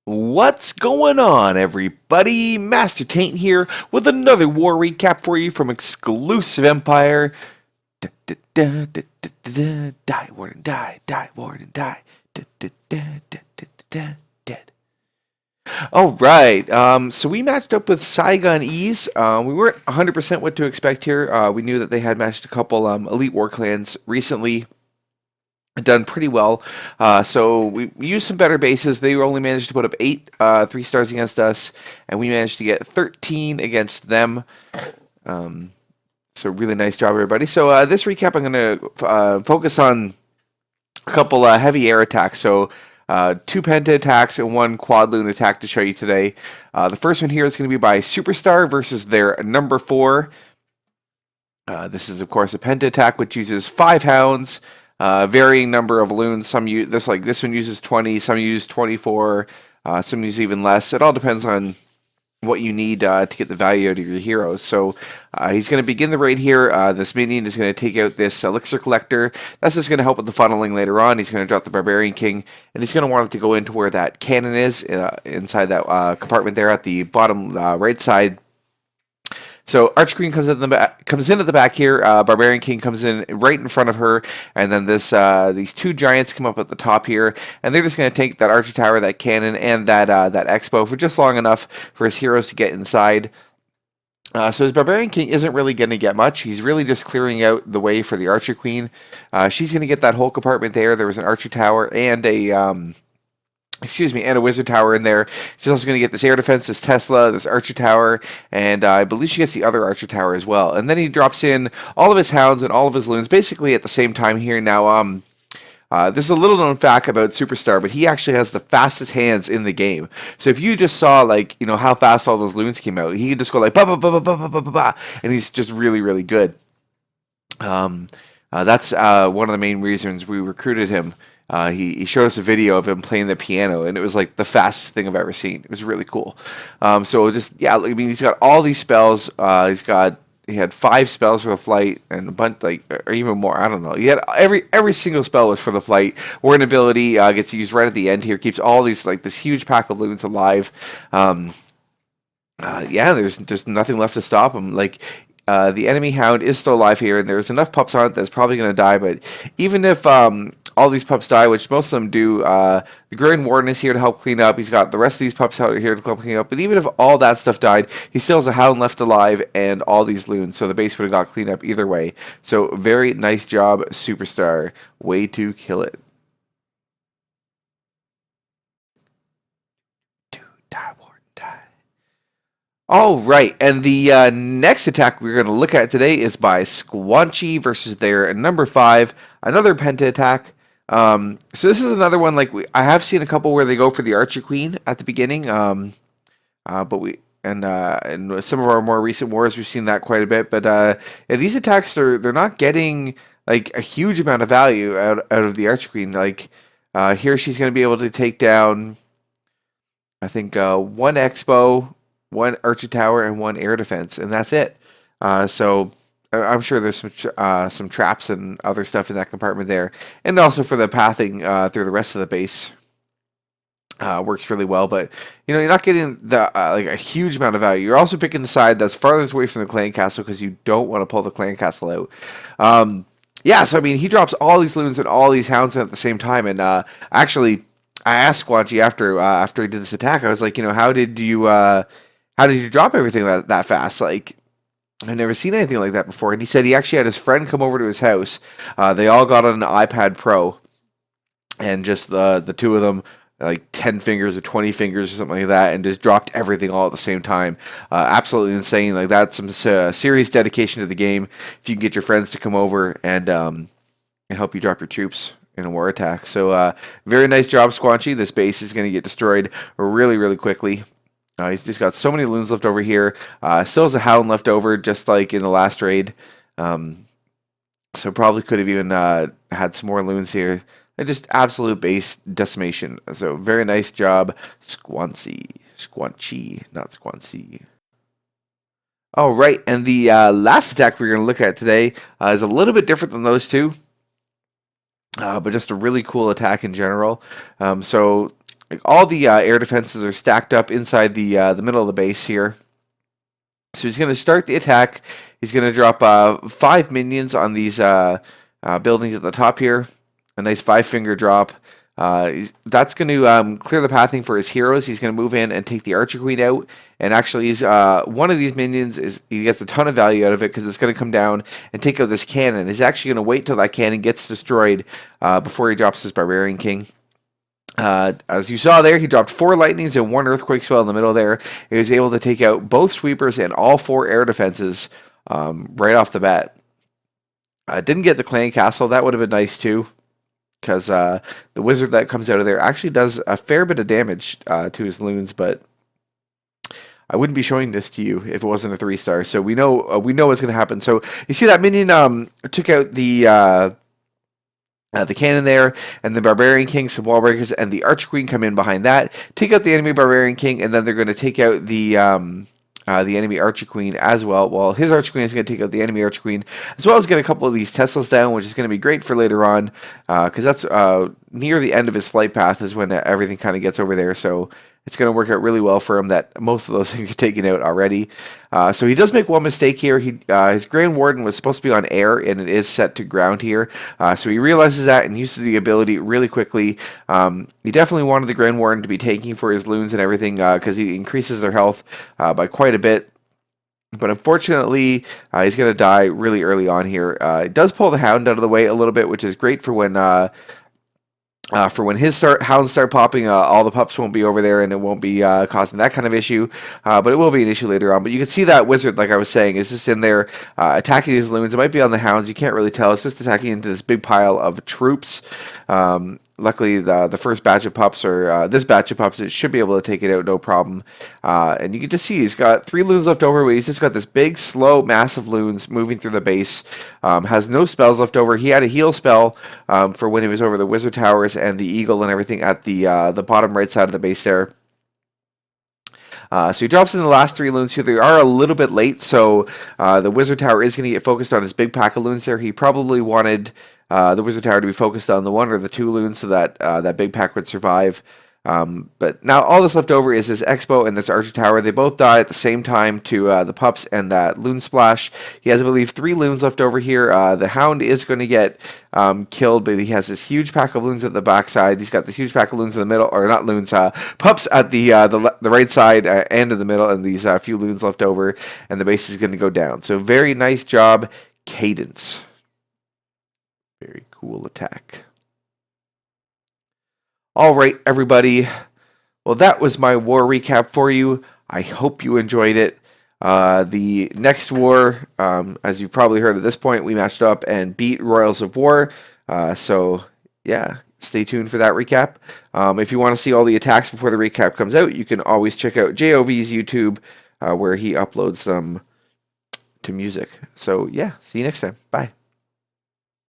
What's going on, everybody? Master Taint here with another war recap for you from Exclusive Empire. Die, Warden, die, die, Warden, die. Dead. All right. So we matched up with Saigonese. We weren't 100% what to expect here. We knew that they had matched a couple Elite War clans recently. Done pretty well. So we used some better bases. They only managed to put up 8 3-stars against us, and we managed to get 13 against them. So really nice job, everybody. So this recap, I'm going to focus on a couple heavy air attacks. So 2 penta attacks and 1 quad loon attack to show you today. The first one here is going to be by Superstar versus their number 4. This is, of course, a penta attack, which uses 5 hounds. Varying number of loons. Some use this one uses 20, some use 24, some use even less. It all depends on what you need to get the value out of your heroes. So he's going to begin the raid here. This minion is going to take out this elixir collector. That's just going to help with the funneling later on. He's going to drop the barbarian king, and he's going to want it to go into where that cannon is inside that compartment there at the bottom right side. So Archer Queen comes in at the back here. Barbarian King comes in right in front of her, and then these 2 giants come up at the top here, and they're just going to take that Archer Tower, that cannon, and that Expo for just long enough for his heroes to get inside. So his Barbarian King isn't really going to get much. He's really just clearing out the way for the Archer Queen. She's going to get that whole compartment there. There was an Archer Tower and and a wizard tower in there. She's also going to get this air defense, this Tesla, this archer tower, and I believe she gets the other archer tower as well. And then he drops in all of his hounds and all of his loons basically at the same time here. Now, this is a little known fact about Superstar, but he actually has the fastest hands in the game. So if you just saw, like, how fast all those loons came out, he can just go like ba ba ba ba ba ba ba ba, and he's just really, really good. That's one of the main reasons we recruited him. He showed us a video of him playing the piano, and it was like the fastest thing I've ever seen. It was really cool. So just, yeah, I mean, he's got all these spells. He had 5 spells for the flight and a bunch, or even more. I don't know. He had every single spell was for the flight. Warden ability gets used right at the end here. Keeps all these, this huge pack of loons alive. Yeah, there's nothing left to stop him. The enemy hound is still alive here, and there's enough pups on it that's probably going to die. But even if all these pups die, which most of them do, the Grand Warden is here to help clean up. He's got the rest of these pups out here to help clean up. But even if all that stuff died, he still has a hound left alive and all these loons. So the base would have got cleaned up either way. So very nice job, Superstar. Way to kill it. Die, Warden, die. All right, and the next attack we're going to look at today is by Squanchy versus their number 5, another penta attack. So this is another one, I have seen a couple where they go for the Archer Queen at the beginning, but in some of our more recent wars we've seen that quite a bit. But yeah, these attacks they're not getting a huge amount of value out of the Archer Queen. Here she's going to be able to take down, I think, 1 Expo, 1 Archer Tower, and 1 air defense, and that's it. So I'm sure there's some traps and other stuff in that compartment there, and also for the pathing through the rest of the base works really well. But you're not getting the a huge amount of value. You're also picking the side that's farthest away from the clan castle because you don't want to pull the clan castle out. Yeah, so I mean, he drops all these loons and all these hounds at the same time, and actually, I asked Squanchy after he did this attack, I was like, how did you drop everything that fast? I've never seen anything like that before. And he said he actually had his friend come over to his house. They all got on an iPad Pro, and just the 2 of them, 10 fingers or 20 fingers or something like that, and just dropped everything all at the same time. Absolutely insane. That's some serious dedication to the game. If you can get your friends to come over and help you drop your troops in a war attack. So very nice job, Squanchy. This base is going to get destroyed really, really quickly. He's just got so many loons left over here. Still has a hound left over, just like in the last raid. So probably could have even had some more loons here. Just absolute base decimation. So very nice job, Squanchy. Squanchy, not Squanchy. All right, and the last attack we're going to look at today is a little bit different than those 2. But just a really cool attack in general. So Like all the air defenses are stacked up inside the middle of the base here. So he's going to start the attack. He's going to drop 5 minions on these buildings at the top here. A nice 5-finger drop. That's going to clear the pathing for his heroes. He's going to move in and take the Archer Queen out. And actually, he's one of these minions he gets a ton of value out of it because it's going to come down and take out this cannon. He's actually going to wait till that cannon gets destroyed before he drops his Barbarian King. As you saw there, he dropped 4 lightnings and 1 earthquake spell in the middle there. He was able to take out both sweepers and all 4 air defenses right off the bat. Didn't get the clan castle. That would have been nice too, because the wizard that comes out of there actually does a fair bit of damage to his loons, but I wouldn't be showing this to you if it wasn't a 3-star. So we know what's going to happen. So you see that minion took out the cannon there, and the Barbarian King, some wall breakers, and the Archer Queen come in behind that, take out the enemy Barbarian King, and then they're going to take out the enemy Archer Queen as well. Well, his Archer Queen is going to take out the enemy Archer Queen, as well as get a couple of these Teslas down, which is going to be great for later on, because that's near the end of his flight path is when everything kind of gets over there, so it's going to work out really well for him that most of those things are taken out already. So he does make one mistake here. His Grand Warden was supposed to be on air, and it is set to ground here. So he realizes that and uses the ability really quickly. He definitely wanted the Grand Warden to be tanking for his loons and everything because he increases their health by quite a bit. But unfortunately, he's going to die really early on here. It does pull the Hound out of the way a little bit, which is great for when his hounds start popping, all the pups won't be over there, and it won't be causing that kind of issue. But it will be an issue later on. But you can see that wizard, like I was saying, is just in there attacking these loons. It might be on the hounds. You can't really tell. It's just attacking into this big pile of troops. Luckily, the first batch of pups, or this batch of pups, it should be able to take it out no problem. And you can just see he's got 3 loons left over, but he's just got this big, slow, massive loons moving through the base. Has no spells left over. He had a heal spell for when he was over the wizard towers and the eagle and everything at the bottom right side of the base there. So he drops in the last 3 loons here. They are a little bit late, so the wizard tower is going to get focused on his big pack of loons there. He probably wanted the wizard tower to be focused on the 1 or the 2 loons so that that big pack would survive. But now all that's left over is this Expo and this Archer Tower. They both die at the same time to the pups and that loon splash. He has, I believe, 3 loons left over here. The Hound is going to get killed, but he has this huge pack of loons at the backside. He's got this huge pack of loons in the middle, or not loons, pups at the right side and in the middle, and these few loons left over, and the base is going to go down. So very nice job, Cadence. Very cool attack. All right, everybody. Well, that was my war recap for you. I hope you enjoyed it. The next war, as you've probably heard at this point, we matched up and beat Royals of War. So, yeah, stay tuned for that recap. If you want to see all the attacks before the recap comes out, you can always check out JOV's YouTube, where he uploads them to music. So, yeah, see you next time. Bye.